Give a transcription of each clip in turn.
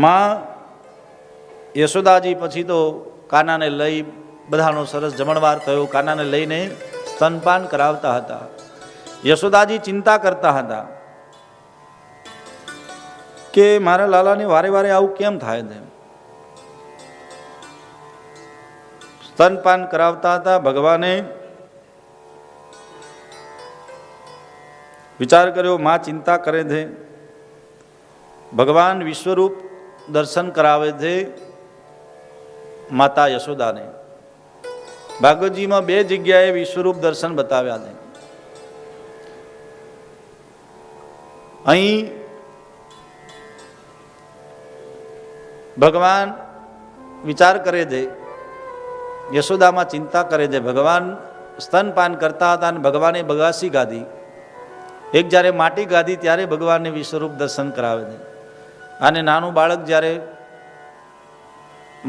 માં યશોદાજી પછી તો કાનાને લઈ બધાનો સરસ જમણવાર થયો. કાનાને લઈને સ્તનપાન કરાવતા હતા. યશોદાજી ચિંતા કરતા હતા કે મારા લાલાને વારે વારે આવું કેમ થાય છે. સ્તનપાન કરાવતા હતા. ભગવાને વિચાર કર્યો માં ચિંતા કરે છે. ભગવાન વિશ્વરૂપ દર્શન કરાવે છે માતા યશોદાને. ભાગવતજીમાં 2 જગ્યાએ વિશ્વરૂપ દર્શન બતાવ્યા છે. અહીં ભગવાન વિચાર કરે છે, યશોદામાં ચિંતા કરે છે. ભગવાન સ્તનપાન કરતા હતા અને ભગવાને બગાસી ગાધી. એક જ્યારે માટી ગાધી ત્યારે ભગવાનને વિશ્વરૂપ દર્શન કરાવે છે. અને નાનું બાળક જ્યારે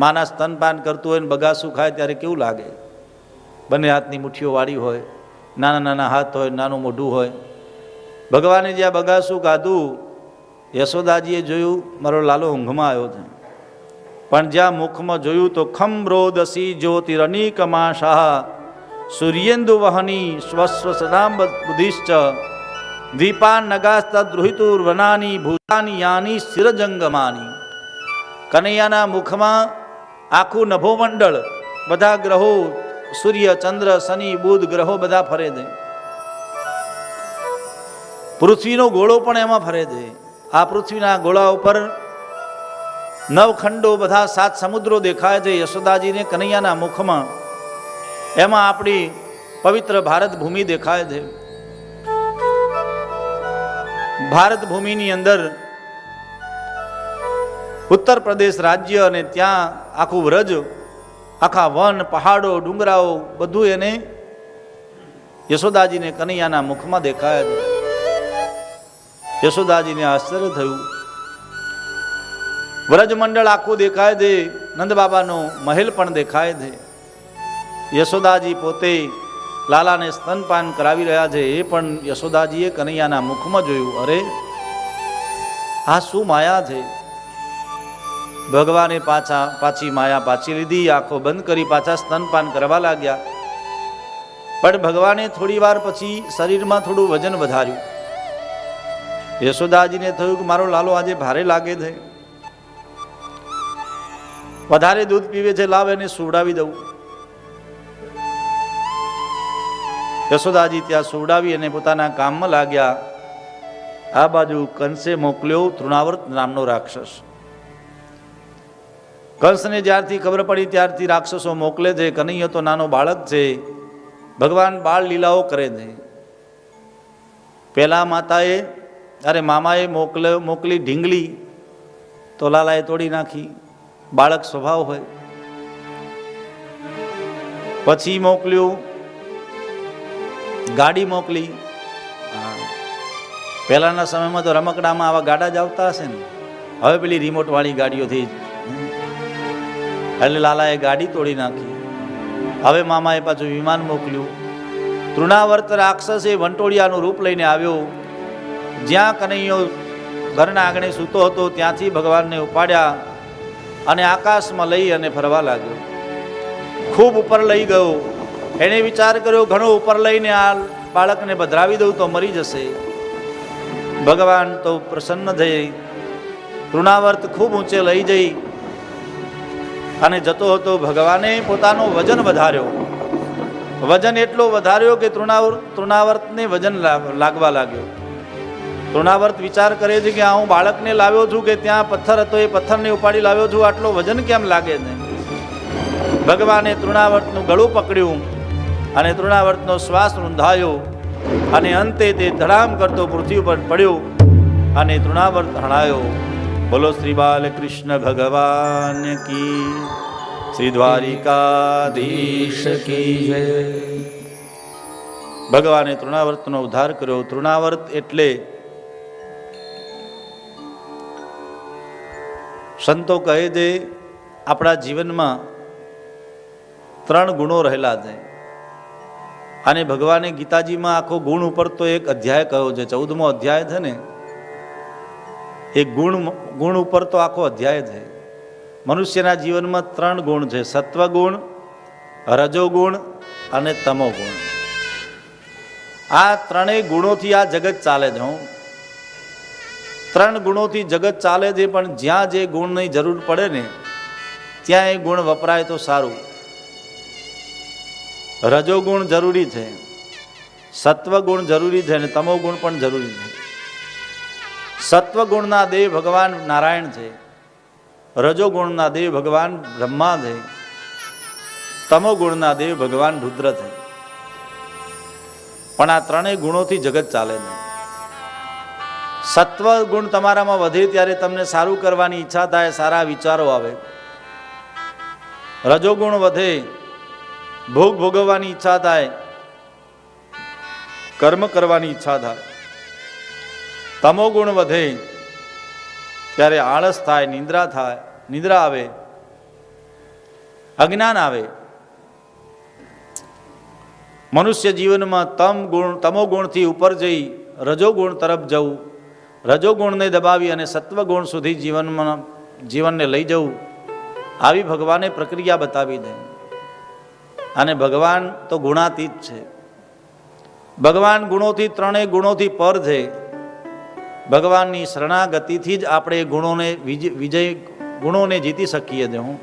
માના સ્તનપાન કરતું હોય ને બગાસું ખાય ત્યારે કેવું લાગે? બંને હાથની મુઠ્ઠીઓ વાળી હોય, નાના નાના હાથ હોય, નાનું મોઢું હોય. ભગવાને જ્યાં બગાસું ખાધું, યશોદાજીએ જોયું મારો લાલો ઊંઘમાં આવ્યો છે. પણ જ્યાં મુખમાં જોયું તો ખમ્રોદસી જ્યોતિરનીકમાશાહ સૂર્યેન્દુ વહની સ્વસ્વસદામ બુદ્ધિશ્ચ દ્વીપાન નગાસ્તદ્રુહિતુર વનાની ભૂતાની યાની શિરજંગમાની. કનૈયાના મુખમાં આખું નભોમંડળ, બધા ગ્રહો, સૂર્ય, ચંદ્ર, શનિ, બુધ ગ્રહો બધા ફરે છે. પૃથ્વીનો ગોળો પણ એમાં ફરે છે. આ પૃથ્વીના ગોળા ઉપર 9 ખંડો, બધા 7 સમુદ્રો દેખાય છે યશોદાજીને કનૈયાના મુખમાં. એમાં આપણી પવિત્ર ભારત ભૂમિ દેખાય છે. ભારત ભૂમિની અંદર ઉત્તર પ્રદેશ રાજ્ય અને ત્યાં આખું વ્રજ, આખા વન, પહાડો, ડુંગરાઓ બધું એને યશોદાજીને કનૈયાના મુખમાં દેખાય છે. યશોદાજીને આશ્ચર્ય થયું. વ્રજમંડળ આખું દેખાય છે. નંદ બાબાનો મહેલ પણ દેખાય છે. યશોદાજી પોતે લાલાને સ્તનપાન કરાવી રહ્યા છે એ પણ યશોદાજીએ કનૈયાના મુખમાં જોયું. અરે આ શું માયા છે! ભગવાને પાછી માયા પાછી લીધી, આંખો બંધ કરી પાછા સ્તનપાન કરવા લાગ્યા. પણ ભગવાને થોડી વાર પછી શરીરમાં થોડું વજન વધાર્યું. યશોદાજીને થયું કે મારો લાલો આજે ભારે લાગે છે, વધારે દૂધ પીવે છે, લાવ એને સુવડાવી દઉં. યશોદાજી ત્યાં સુવડાવી અને પોતાના કામમાં લાગ્યા. આ બાજુ કંસે મોકલ્યો તૃણાવર્ત નામનો રાક્ષસ. કંસને જ્યારથી ખબર પડી ત્યારથી રાક્ષસો મોકલે છે. કનૈયો તો નાનો બાળક છે. ભગવાન બાળ લીલાઓ કરે છે. પહેલા મામાએ મોકલી ઢીંગલી, તો લાલાએ તોડી નાખી. બાળક સ્વભાવ હોય. પછી મોકલ્યું ગાડી મોકલી. પહેલાના સમયમાં તો રમકડામાં આવા ગાડા જ આવતા હશે ને. હવે પેલી રિમોટ વાળી ગાડીઓથી, એટલે લાલાએ ગાડી તોડી નાખી. હવે મામાએ પાછું વિમાન મોકલ્યું. તૃણાવર્ત રાક્ષસે વંટોળિયાનું રૂપ લઈને આવ્યો. જ્યાં કનૈયો ઘરના આંગણે સૂતો હતો ત્યાંથી ભગવાનને ઉપાડ્યા અને આકાશમાં લઈ અને ફરવા લાગ્યો. ખૂબ ઉપર લઈ ગયો. એણે વિચાર કર્યો ઘણો ઉપર લઈને આ બાળકને પધરાવી દઉં તો મરી જશે. ભગવાન તો પ્રસન્ન થઈ તૃણાવર્ત ખૂબ ઊંચે લઈ જઈ અને જતો હતો. ભગવાને પોતાનો વજન વધાર્યો. વજન એટલો વધાર્યો કે તૃણાવર્તને વજન લાગવા લાગ્યો. તૃણાવર્ત વિચાર કરે છે કે હું બાળકને લાવ્યો છું કે ત્યાં પથ્થર હતો એ પથ્થરને ઉપાડી લાવ્યો છું, આટલો વજન કેમ લાગે છે? ભગવાને તૃણાવર્તનું ગળું પકડ્યું અને તૃણાવર્તનો શ્વાસ રૂંધાયો અને અંતે તે ધડામ કરતો પૃથ્વી પર પડ્યો અને તૃણાવર્ત હણાયો. બોલો શ્રી બાલકૃષ્ણ ભગવાન કી, શ્રી દ્વારિકાધીશ કી જય. ભગવાને તૃણાવર્તનો ઉદ્ધાર કર્યો. તૃણાવર્ત એટલે સંતો કહે છે આપણા જીવનમાં 3 ગુણો રહેલા છે. અને ભગવાને ગીતાજીમાં આખો ગુણ ઉપર તો એક અધ્યાય કહ્યો છે, 14મો અધ્યાય છે ને, એ ગુણ ઉપર તો આખો અધ્યાય છે. મનુષ્યના જીવનમાં 3 ગુણ છે: સત્વગુણ, રજોગુણ અને તમોગુણ. આ 3 ગુણોથી આ જગત ચાલે છે. 3 ગુણોથી જગત ચાલે છે, પણ જ્યાં જે ગુણની જરૂર પડે ને ત્યાં એ ગુણ વપરાય તો સારું. રજોગુણ જરૂરી છે, સત્વગુણ જરૂરી છે અને તમોગુણ પણ જરૂરી છે. સત્વગુણના દેવ ભગવાન નારાયણ છે, રજોગુણના દેવ ભગવાન બ્રહ્મા છે, તમોગુણના દેવ ભગવાન રુદ્ર છે. પણ આ 3 ગુણોથી જગત ચાલે છે. સત્વ ગુણ તમારામાં વધે ત્યારે તમને સારું કરવાની ઈચ્છા થાય, સારા વિચારો આવે. રજોગુણ વધે, ભોગ ભોગવવાની ઈચ્છા થાય, કર્મ કરવાની ઈચ્છા થાય. તમોગુણ વધે ત્યારે આળસ થાય, નિંદ્રા આવે, અજ્ઞાન આવે. મનુષ્ય જીવનમાં તમોગુણથી ઉપર જઈ રજોગુણ તરફ જવું, રજોગુણને દબાવી અને સત્વગુણ સુધી જીવનને લઈ જવું, આવી ભગવાને પ્રક્રિયા બતાવી દે. અને ભગવાન તો ગુણાતીત છે. ભગવાન ગુણોથી 3 ગુણોથી પર છે. ભગવાનની શરણાગતિથી જ આપણે ગુણોને જીતી શકીએ છીએ.